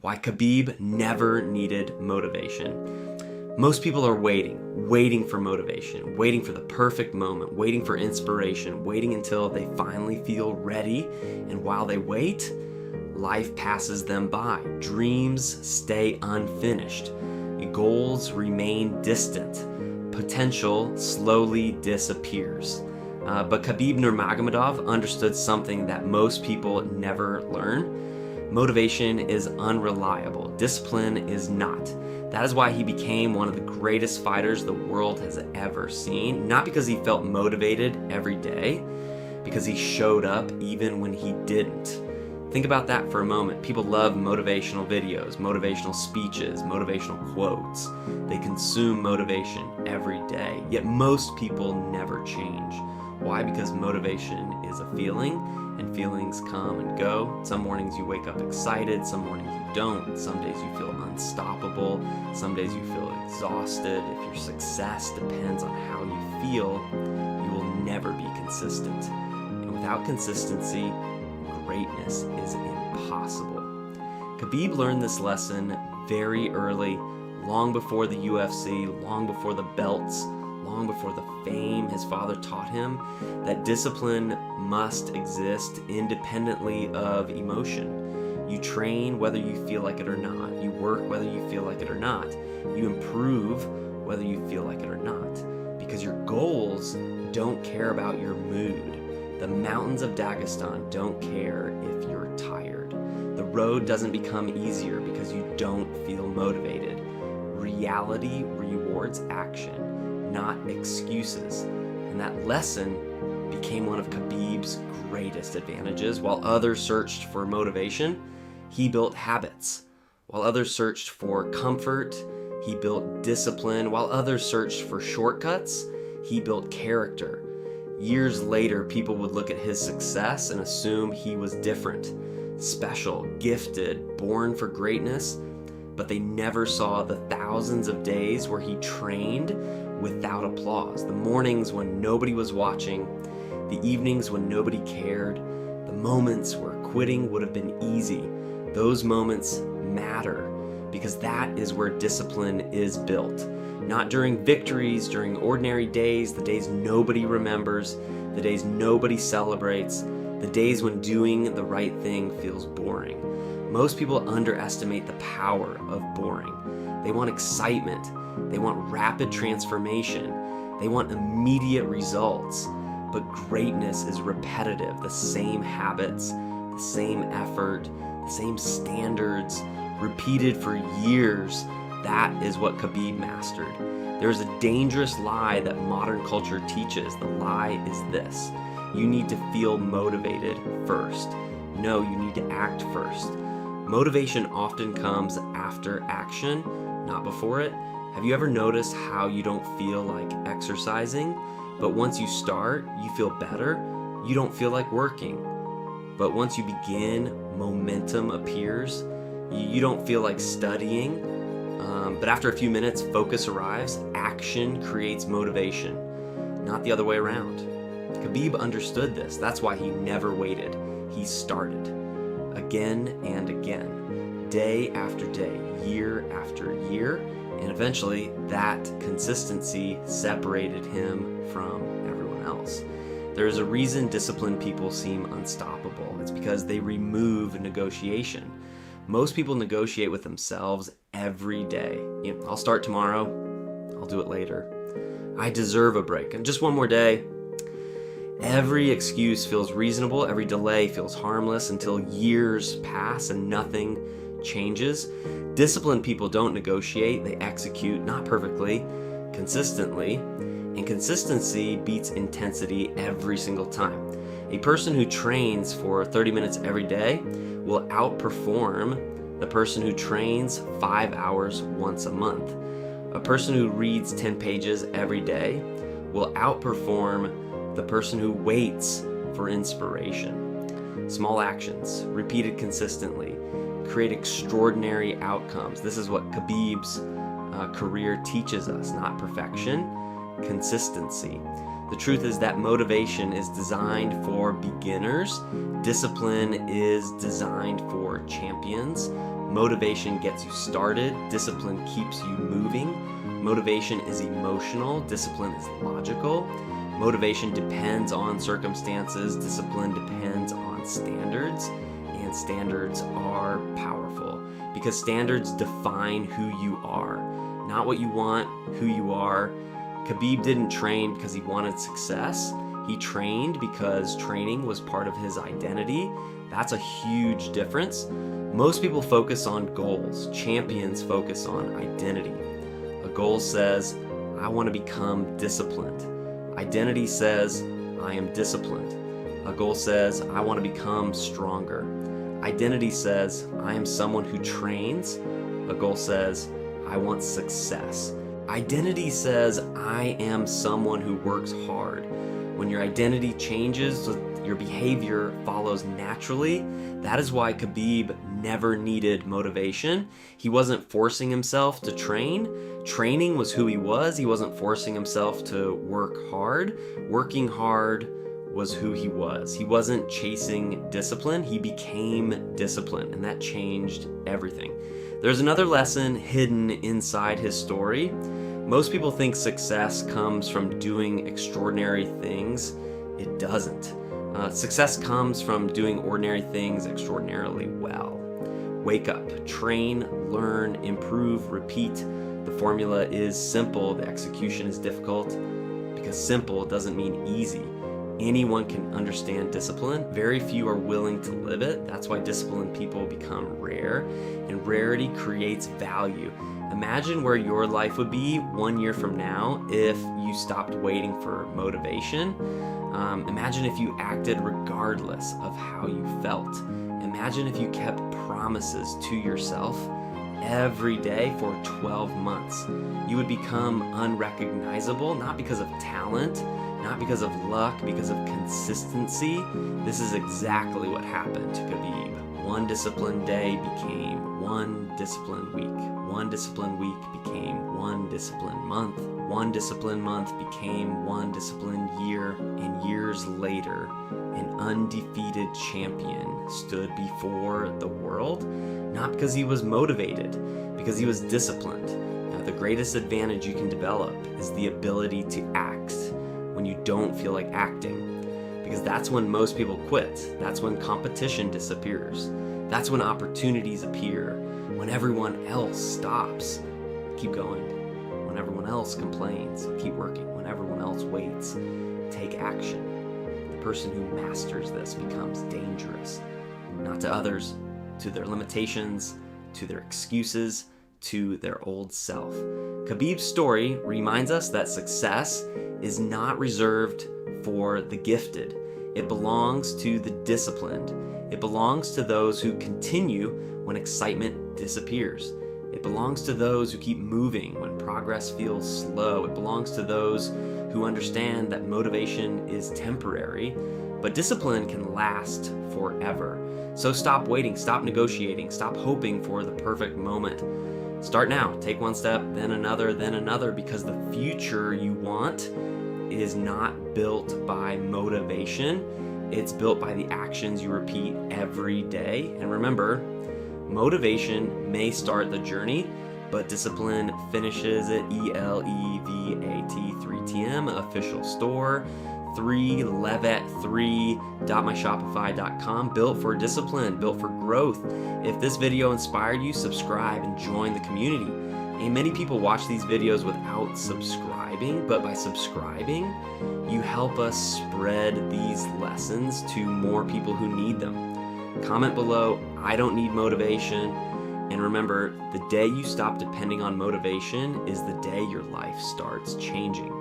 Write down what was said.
Why Khabib never needed motivation. Most people are waiting for motivation, waiting for the perfect moment, waiting for inspiration, waiting until they finally feel ready. And while they wait, life passes them by. Dreams stay unfinished. Goals remain distant. Potential slowly disappears. But Khabib Nurmagomedov understood something that most people never learn. Motivation is unreliable. Discipline is not. That is why he became one of the greatest fighters the world has ever seen. Not because he felt motivated every day, because he showed up even when he didn't. Think about that for a moment. People love motivational videos, motivational speeches, motivational quotes. They consume motivation every day. Yet most people never change. Why? Because motivation is a feeling, and feelings come and go. Some mornings you wake up excited, some mornings you don't. Some days you feel unstoppable, some days you feel exhausted. If your success depends on how you feel, you will never be consistent. And without consistency, greatness is impossible. Khabib learned this lesson very early, long before the UFC, long before the belts, long before the fame his father taught him, that discipline must exist independently of emotion. You train whether you feel like it or not. You work whether you feel like it or not. You improve whether you feel like it or not. Because your goals don't care about your mood. The mountains of Dagestan don't care if you're tired. The road doesn't become easier because you don't feel motivated. Reality rewards action, not excuses. And that lesson became one of Khabib's greatest advantages. While others searched for motivation, he built habits. While others searched for comfort, he built discipline. While others searched for shortcuts, he built character. Years later, people would look at his success and assume he was different, special, gifted, born for greatness, but they never saw the thousands of days where he trained without applause. The mornings when nobody was watching, the evenings when nobody cared, the moments where quitting would have been easy. Those moments matter because that is where discipline is built. Not during victories, during ordinary days, the days nobody remembers, the days nobody celebrates, the days when doing the right thing feels boring. Most people underestimate the power of boring. They want excitement. They want rapid transformation. They want immediate results. But greatness is repetitive. The same habits, the same effort, the same standards, repeated for years. That is what Khabib mastered. There is a dangerous lie that modern culture teaches. The lie is this: you need to feel motivated first. No, you need to act first. Motivation often comes after action, not before it. Have you ever noticed how you don't feel like exercising, but once you start, you feel better? You don't feel like working. But once you begin, momentum appears. You don't feel like studying. But after a few minutes, focus arrives. Action creates motivation, not the other way around. Khabib understood this. That's why he never waited. He started again and again, day after day, year after year, and eventually that consistency separated him from everyone else. There is a reason disciplined people seem unstoppable. It's because they remove negotiation. Most people negotiate with themselves every day. I'll start tomorrow. I'll do it later. I deserve a break. And just one more day. Every excuse feels reasonable. Every delay feels harmless until years pass and nothing changes. Disciplined people don't negotiate. They execute, not perfectly, consistently. And consistency beats intensity every single time. A person who trains for 30 minutes every day will outperform the person who trains 5 hours once a month. A person who reads 10 pages every day will outperform the person who waits for inspiration. Small actions, repeated consistently, create extraordinary outcomes. This is what Khabib's career teaches us, not perfection, consistency. The truth is that motivation is designed for beginners. Discipline is designed for champions. Motivation gets you started. Discipline keeps you moving. Motivation is emotional. Discipline is logical. Motivation depends on circumstances. Discipline depends on standards. And standards are powerful because standards define who you are, not what you want, who you are. Khabib didn't train because he wanted success. He trained because training was part of his identity. That's a huge difference. Most people focus on goals. Champions focus on identity. A goal says, I want to become disciplined. Identity says, I am disciplined. A goal says, I want to become stronger. Identity says, I am someone who trains. A goal says, I want success. Identity says, I am someone who works hard. When your identity changes, your behavior follows naturally. That is why Khabib never needed motivation. He wasn't forcing himself to train. Training was who he was. He wasn't forcing himself to work hard. Working hard was who he was. He wasn't chasing discipline. He became disciplined, and that changed everything. There's another lesson hidden inside his story. Most people think success comes from doing extraordinary things. It doesn't. Success comes from doing ordinary things extraordinarily well. Wake up, train, learn, improve, repeat. The formula is simple. The execution is difficult because simple doesn't mean easy. Anyone can understand discipline. Very few are willing to live it. That's why disciplined people become rare, and rarity creates value. Imagine where your life would be 1 year from now if you stopped waiting for motivation. Imagine if you acted regardless of how you felt. Imagine if you kept promises to yourself every day for 12 months. You would become unrecognizable, not because of talent, not because of luck, because of consistency. This is exactly what happened to Khabib. One disciplined day became one disciplined week. One disciplined week became one disciplined month. One disciplined month became one disciplined year. And years later, an undefeated champion stood before the world, not because he was motivated, because he was disciplined. Now, the greatest advantage you can develop is the ability to act when you don't feel like acting, because that's when most people quit. That's when competition disappears. That's when opportunities appear. When everyone else stops, keep going. When everyone else complains, keep working. When everyone else waits, take action. The person who masters this becomes dangerous, not to others, to their limitations, to their excuses, to their old self. Khabib's story reminds us that success is not reserved for the gifted. It belongs to the disciplined. It belongs to those who continue when excitement disappears. It belongs to those who keep moving when progress feels slow. It belongs to those who understand that motivation is temporary, but discipline can last forever. So stop waiting, stop negotiating, stop hoping for the perfect moment. Start now. Take one step, then another, because the future you want is not built by motivation. It's built by the actions you repeat every day. And remember, motivation may start the journey, but discipline finishes it. ELEVAT 3TM official store. 3levat3.myshopify.com. Built for discipline, built for growth. If this video inspired you, subscribe and join the community. And many people watch these videos without subscribing, but by subscribing, you help us spread these lessons to more people who need them. Comment below, I don't need motivation. And remember, the day you stop depending on motivation is the day your life starts changing.